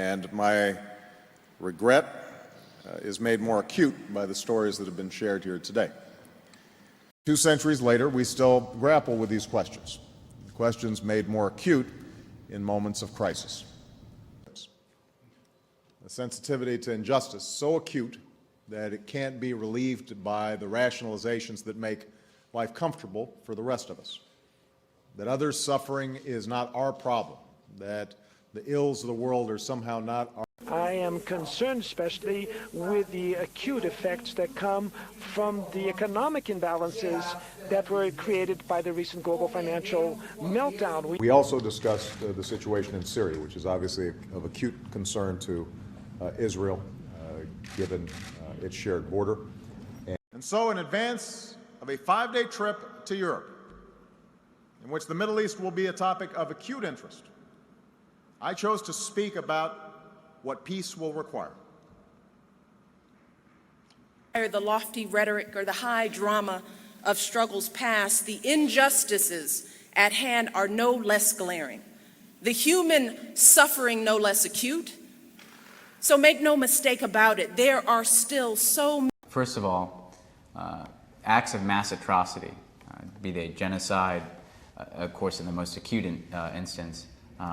And my regret is made more acute by the stories that have been shared here today. 2 centuries later, we still grapple with these questions, questions made more acute in moments of crisis. The sensitivity to injustice so acute that it can't be relieved by the rationalizations that make life comfortable for the rest of us. That others' suffering is not our problem, that the ills of the world are somehow not our. I am concerned especially with the acute effects that come from the economic imbalances that were created by the recent global financial meltdown. We also discussed the situation in Syria, which is obviously of acute concern to Israel, given its shared border. And so in advance of a 5-day trip to Europe, in which the Middle East will be a topic of acute interest, I chose to speak about what peace will require. The lofty rhetoric or the high drama of struggles past, the injustices at hand are no less glaring, the human suffering no less acute. So make no mistake about it, there are still so many. First of all, acts of mass atrocity, be they genocide, of course in the most acute instance,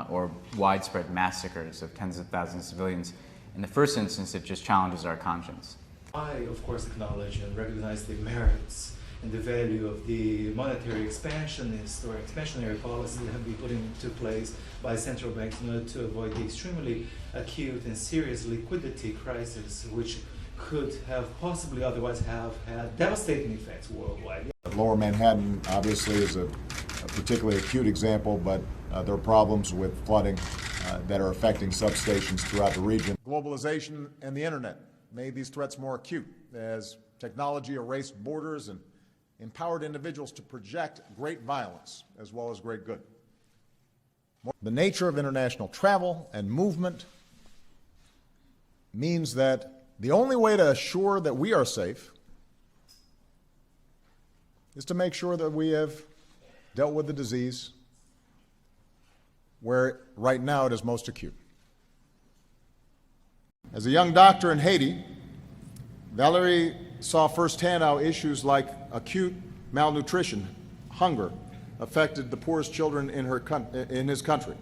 or widespread massacres of tens of thousands of civilians. In the first instance, it just challenges our conscience. I, of course, acknowledge and recognize the merits and the value of the monetary expansionist or expansionary policies that have been put into place by central banks in order to avoid the extremely acute and serious liquidity crisis, which could have possibly otherwise have had devastating effects worldwide. Lower Manhattan obviously is a particularly acute example, but there are problems with flooding that are affecting substations throughout the region. Globalization and the internet made these threats more acute as technology erased borders and empowered individuals to project great violence as well as great good. The nature of international travel and movement means that the only way to assure that we are safe is to make sure that we have dealt with the disease where right now it is most acute. As a young doctor in Haiti, Valerie saw firsthand how issues like acute malnutrition, hunger, affected the poorest children in his country.